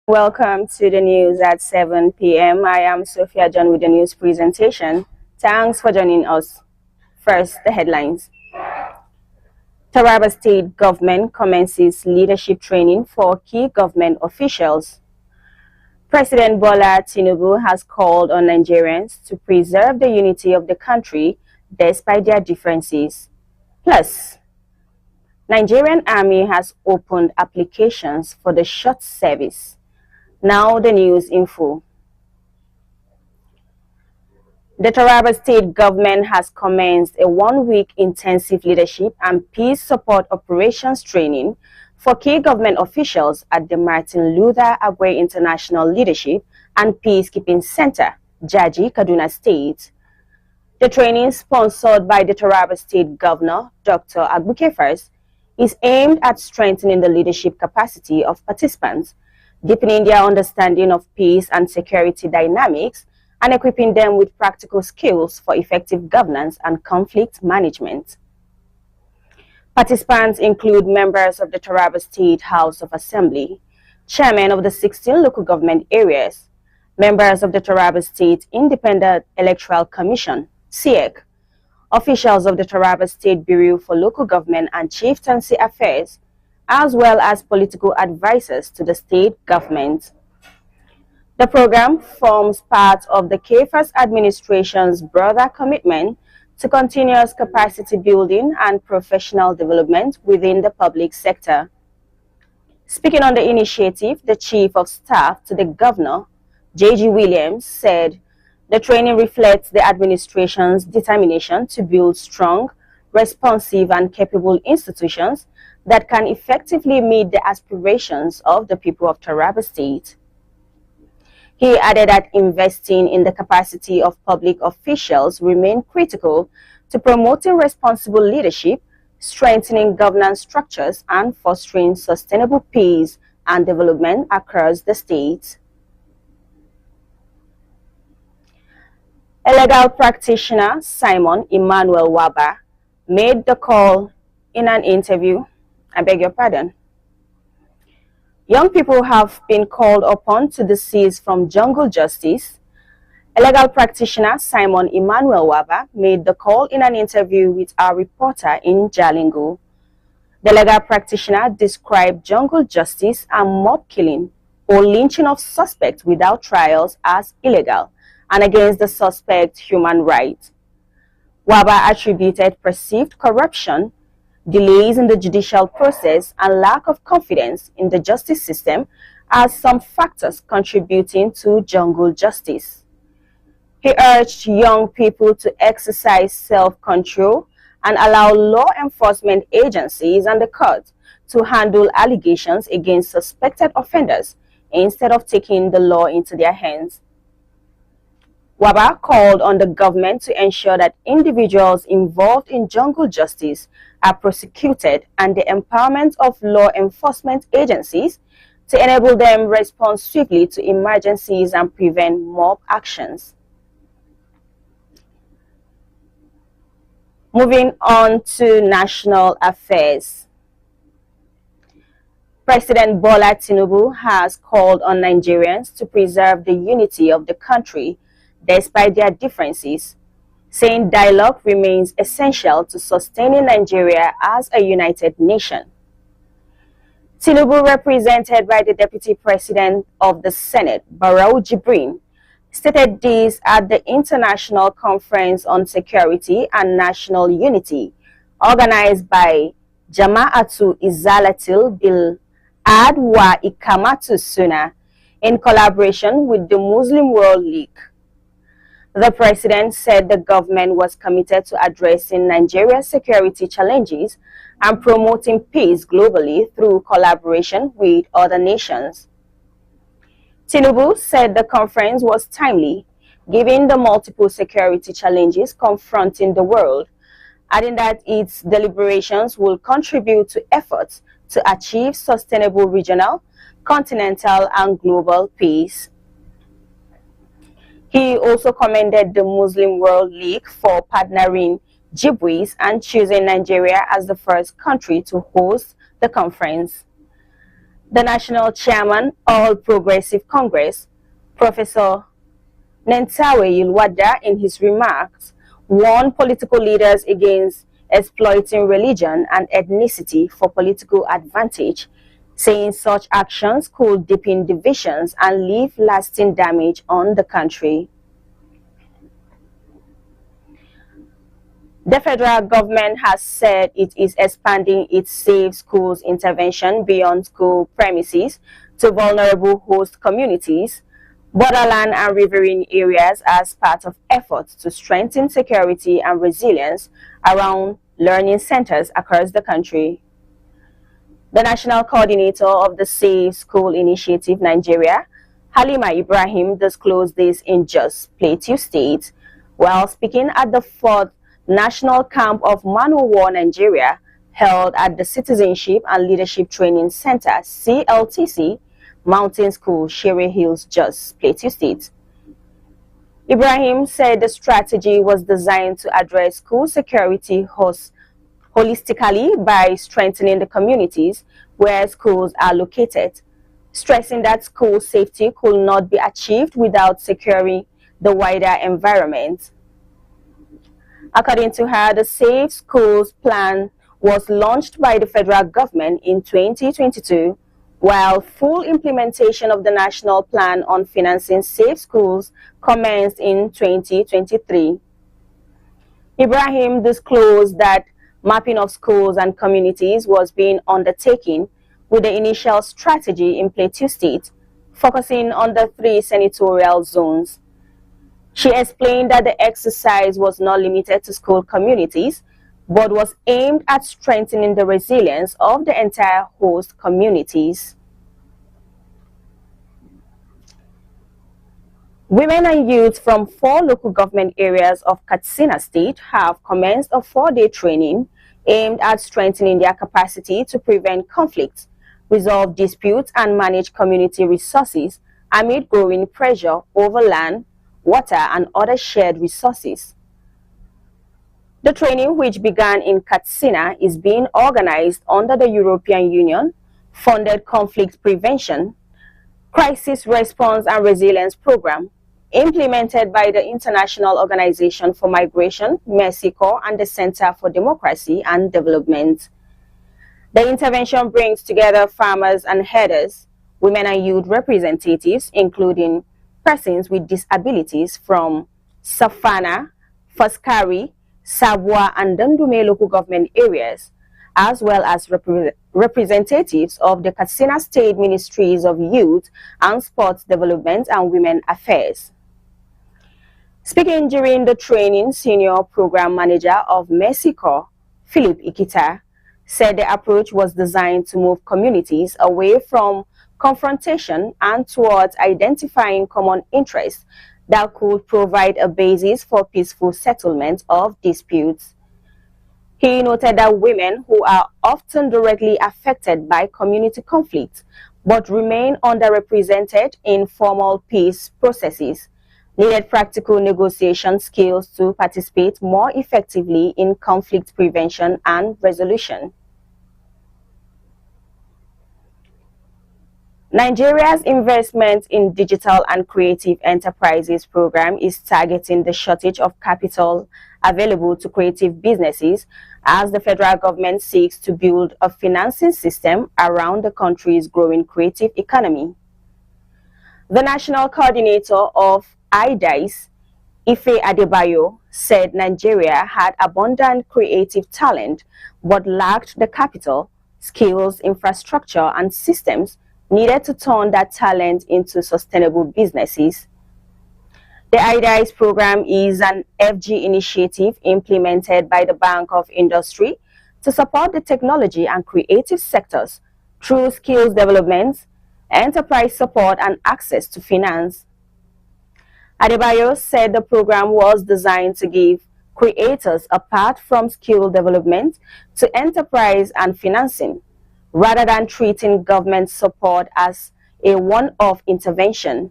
Welcome to the news at 7 p.m. I am Sophia John with the news presentation. Thanks for joining us. First, the headlines. Taraba State Government commences leadership training for key government officials. President Bola Tinubu has called on Nigerians to preserve the unity of the country despite their differences. Plus, Nigerian Army has opened applications for the short service. Now the news info. The Taraba State Government has commenced a one-week intensive leadership and peace support operations training for key government officials at the Martin Luther Agwe International Leadership and Peacekeeping Center, Jaji, Kaduna State. The training, sponsored by the Taraba State Governor, Dr. Agbuke First, is aimed at strengthening the leadership capacity of participants, deepening their understanding of peace and security dynamics, and equipping them with practical skills for effective governance and conflict management. Participants include members of the Taraba State House of Assembly, chairmen of the 16 local government areas, members of the Taraba State Independent Electoral Commission, SIEC, officials of the Taraba State Bureau for Local Government and Chieftaincy Affairs, as well as political advisors to the state government. The program forms part of the KFAS administration's broader commitment to continuous capacity building and professional development within the public sector. Speaking on the initiative, the Chief of Staff to the Governor, J.G. Williams, said the training reflects the administration's determination to build strong, responsive, and capable institutions that can effectively meet the aspirations of the people of Taraba State. He added that investing in the capacity of public officials remain critical to promoting responsible leadership, strengthening governance structures, and fostering sustainable peace and development across the state. A legal practitioner, Simon Emmanuel Waba, made the call in an interview. I beg your pardon. Young people have been called upon to desist from jungle justice. A legal practitioner, Simon Emmanuel Waba, made the call in an interview with our reporter in Jalingo. The legal practitioner described jungle justice and mob killing or lynching of suspects without trials as illegal and against the suspect's human rights. Waba attributed perceived corruption, delays in the judicial process, and lack of confidence in the justice system as some factors contributing to jungle justice. He urged young people to exercise self-control and allow law enforcement agencies and the court to handle allegations against suspected offenders instead of taking the law into their hands. Waba called on the government to ensure that individuals involved in jungle justice are prosecuted and the empowerment of law enforcement agencies to enable them respond swiftly to emergencies and prevent mob actions. Moving on to national affairs. President Bola Tinubu has called on Nigerians to preserve the unity of the country despite their differences, saying dialogue remains essential to sustaining Nigeria as a united nation. Tinubu, represented by the Deputy President of the Senate, Barau Jibrin, stated this at the International Conference on Security and National Unity, organized by Jama'atu Izalatil Bil Ad wa Ikamatu Sunnah in collaboration with the Muslim World League. The president said the government was committed to addressing Nigeria's security challenges and promoting peace globally through collaboration with other nations. Tinubu said the conference was timely, given the multiple security challenges confronting the world, adding that its deliberations will contribute to efforts to achieve sustainable regional, continental, and global peace. He also commended the Muslim World League for partnering Djibouti and choosing Nigeria as the first country to host the conference. The national chairman, All Progressive Congress, Professor Nentawe Yilwada, in his remarks, warned political leaders against exploiting religion and ethnicity for political advantage, saying such actions could deepen divisions and leave lasting damage on the country. The federal government has said it is expanding its Safe Schools intervention beyond school premises to vulnerable host communities, borderland and riverine areas as part of efforts to strengthen security and resilience around learning centers across the country. The national coordinator of the Safe School Initiative Nigeria, Halima Ibrahim, disclosed this in Jos Plateau State while speaking at the 4th National Camp of Man O' War Nigeria held at the Citizenship and Leadership Training Center, CLTC, Mountain School, Sherry Hills, Jos Plateau State. Ibrahim said the strategy was designed to address school security holistically by strengthening the communities where schools are located, stressing that school safety could not be achieved without securing the wider environment. According to her, the Safe Schools plan was launched by the federal government in 2022, while full implementation of the national plan on financing safe schools commenced in 2023. Ibrahim disclosed that mapping of schools and communities was being undertaken with the initial strategy in Plateau State, focusing on the 3 senatorial zones. She explained that the exercise was not limited to school communities, but was aimed at strengthening the resilience of the entire host communities. Women and youth from 4 local government areas of Katsina State have commenced a 4-day training aimed at strengthening their capacity to prevent conflicts, resolve disputes, and manage community resources amid growing pressure over land, water, and other shared resources. The training, which began in Katsina, is being organized under the European Union funded Conflict Prevention, Crisis Response and Resilience Program, implemented by the International Organization for Migration, Mercy Corps, and the Center for Democracy and Development. The intervention brings together farmers and herders, women and youth representatives, including persons with disabilities from Safana, Faskari, Sabwa, and Dandume local government areas, as well as representatives of the Katsina State Ministries of Youth and Sports Development and Women Affairs. Speaking during the training, Senior Program Manager of Mercy Corps, Philip Ikita, said the approach was designed to move communities away from confrontation and towards identifying common interests that could provide a basis for peaceful settlement of disputes. He noted that women, who are often directly affected by community conflicts but remain underrepresented in formal peace processes, needed practical negotiation skills to participate more effectively in conflict prevention and resolution. Nigeria's investment in digital and creative enterprises program is targeting the shortage of capital available to creative businesses as the federal government seeks to build a financing system around the country's growing creative economy. The national coordinator of IDICE, Ife Adebayo, said Nigeria had abundant creative talent but lacked the capital, skills, infrastructure, and systems needed to turn that talent into sustainable businesses. The IDICE program is an FG initiative implemented by the Bank of Industry to support the technology and creative sectors through skills development, enterprise support, and access to finance. Adebayo said the program was designed to give creators a path from skill development to enterprise and financing, rather than treating government support as a one-off intervention.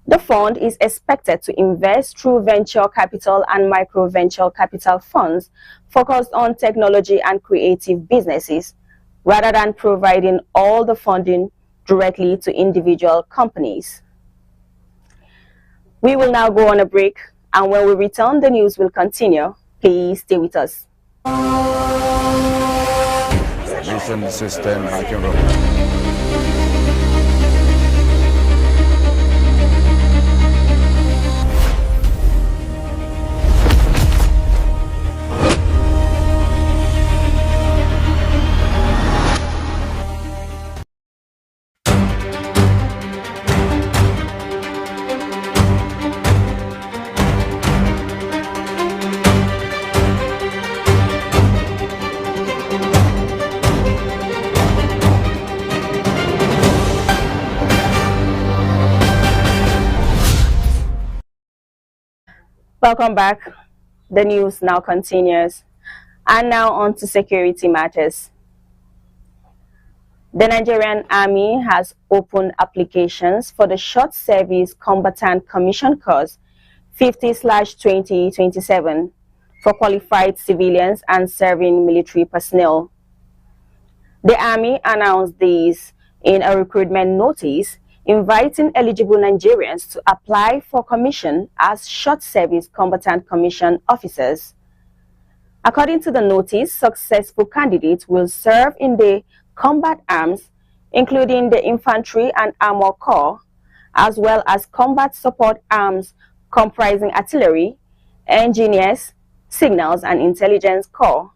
The fund is expected to invest through venture capital and micro-venture capital funds focused on technology and creative businesses, rather than providing all the funding directly to individual companies. We will now go on a break, and when we return, the news will continue. Please stay with us. Mission system hacking robot. Welcome back. The news now continues. And now on to security matters. The Nigerian Army has opened applications for the Short Service Combatant Commission course 50/2027 for qualified civilians and serving military personnel. The Army announced this in a recruitment notice inviting eligible Nigerians to apply for commission as Short Service Combatant Commission officers. According to the notice, successful candidates will serve in the combat arms, including the Infantry and Armor Corps, as well as combat support arms comprising artillery, engineers, signals, and intelligence corps.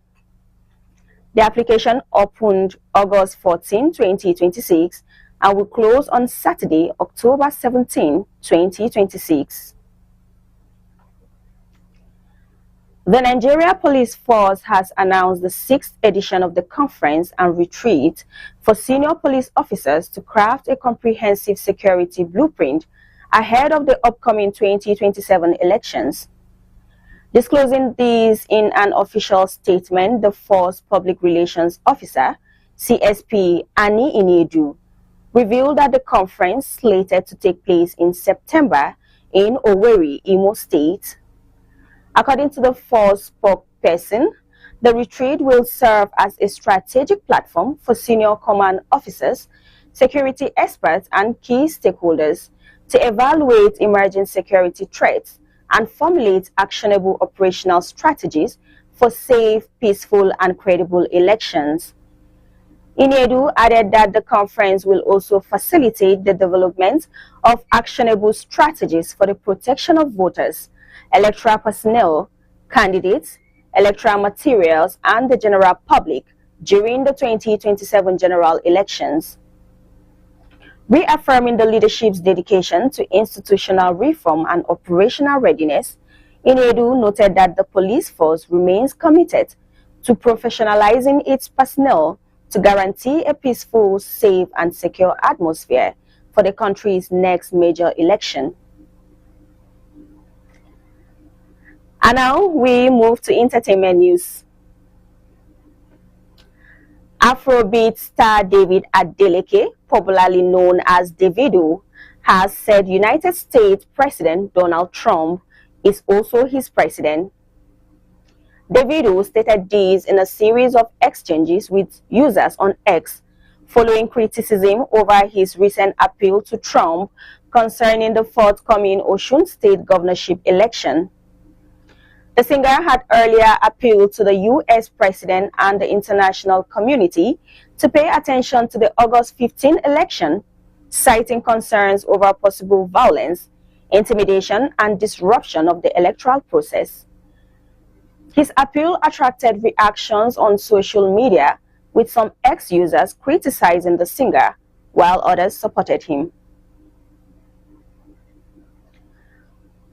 The application opened August 14, 2026, and will close on Saturday, October 17, 2026. The Nigeria Police Force has announced the 6th edition of the conference and retreat for senior police officers to craft a comprehensive security blueprint ahead of the upcoming 2027 elections. Disclosing this in an official statement, the Force Public Relations Officer, CSP Annie Iniedu, revealed that the conference, slated to take place in September in Owerri, Imo State. According to the Force spokesperson, the retreat will serve as a strategic platform for senior command officers, security experts, and key stakeholders to evaluate emerging security threats and formulate actionable operational strategies for safe, peaceful, and credible elections. Iniedu added that the conference will also facilitate the development of actionable strategies for the protection of voters, electoral personnel, candidates, electoral materials, and the general public during the 2027 general elections. Reaffirming the leadership's dedication to institutional reform and operational readiness, Iniedu noted that the police force remains committed to professionalizing its personnel to guarantee a peaceful, safe, and secure atmosphere for the country's next major election. And now we move to entertainment news. Afrobeat star David Adeleke, popularly known as Davido, has said United States President Donald Trump is also his president. Davido stated this in a series of exchanges with users on X following criticism over his recent appeal to Trump concerning the forthcoming Osun State governorship election. The singer had earlier appealed to the U.S. president and the international community to pay attention to the August 15 election, citing concerns over possible violence, intimidation, and disruption of the electoral process. His appeal attracted reactions on social media, with some ex-users criticizing the singer, while others supported him.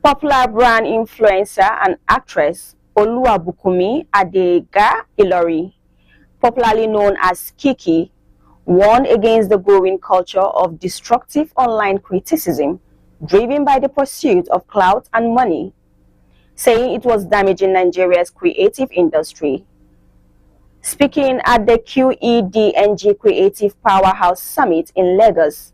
Popular brand influencer and actress Oluwabukumi Adega Ilori, popularly known as Kiki, warned against the growing culture of destructive online criticism driven by the pursuit of clout and money, saying it was damaging Nigeria's creative industry. Speaking at the QEDNG Creative Powerhouse Summit in Lagos,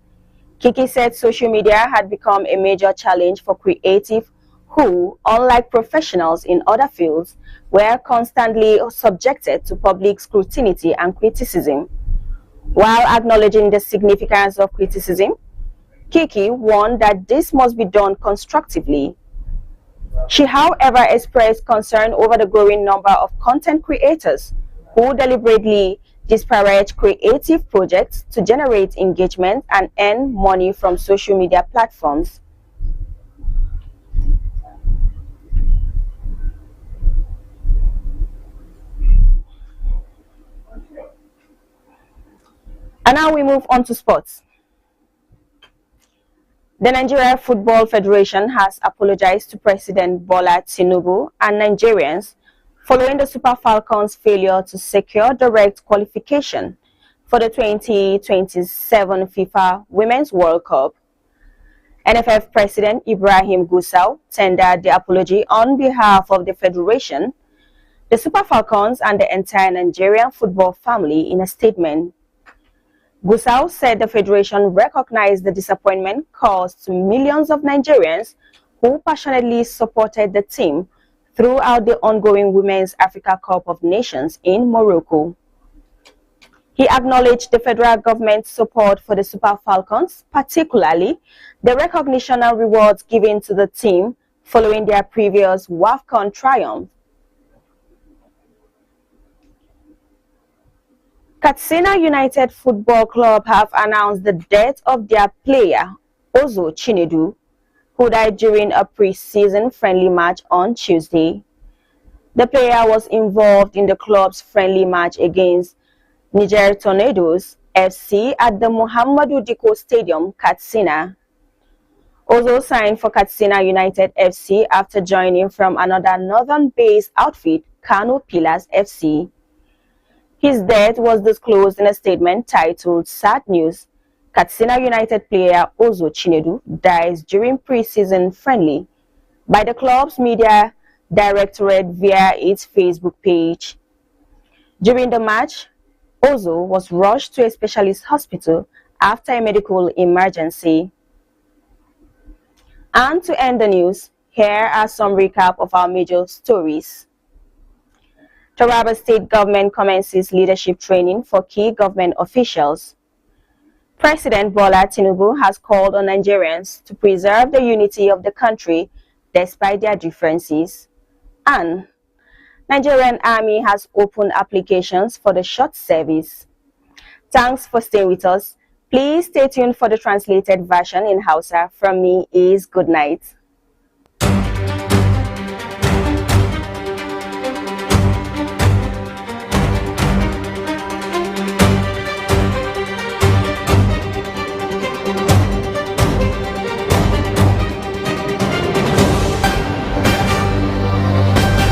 Kiki said social media had become a major challenge for creatives who, unlike professionals in other fields, were constantly subjected to public scrutiny and criticism. While acknowledging the significance of criticism, Kiki warned that this must be done constructively. She, however, expressed concern over the growing number of content creators who deliberately disparage creative projects to generate engagement and earn money from social media platforms. And now we move on to sports. The Nigeria Football Federation has apologized to President Bola Tinubu and Nigerians following the Super Falcons' failure to secure direct qualification for the 2027 FIFA Women's World Cup. NFF President Ibrahim Gusau tendered the apology on behalf of the Federation, the Super Falcons, and the entire Nigerian football family in a statement. Gusau said the Federation recognized the disappointment caused to millions of Nigerians who passionately supported the team throughout the ongoing Women's Africa Cup of Nations in Morocco. He acknowledged the federal government's support for the Super Falcons, particularly the recognition and rewards given to the team following their previous WAFCON triumph. Katsina United Football Club have announced the death of their player, Ozo Chinedu, who died during a pre-season friendly match on Tuesday. The player was involved in the club's friendly match against Niger Tornadoes FC at the Muhammadu Diko Stadium, Katsina. Ozo signed for Katsina United FC after joining from another northern-based outfit, Kano Pillars FC. His death was disclosed in a statement titled "Sad News. Katsina United player Ozo Chinedu dies during pre-season friendly" by the club's media directorate via its Facebook page. During the match, Ozo was rushed to a specialist hospital after a medical emergency. And to end the news, here are some recap of our major stories. Taraba State Government commences leadership training for key government officials. President Bola Tinubu has called on Nigerians to preserve the unity of the country despite their differences. And Nigerian Army has opened applications for the short service. Thanks for staying with us. Please stay tuned for the translated version in Hausa. From me is good night.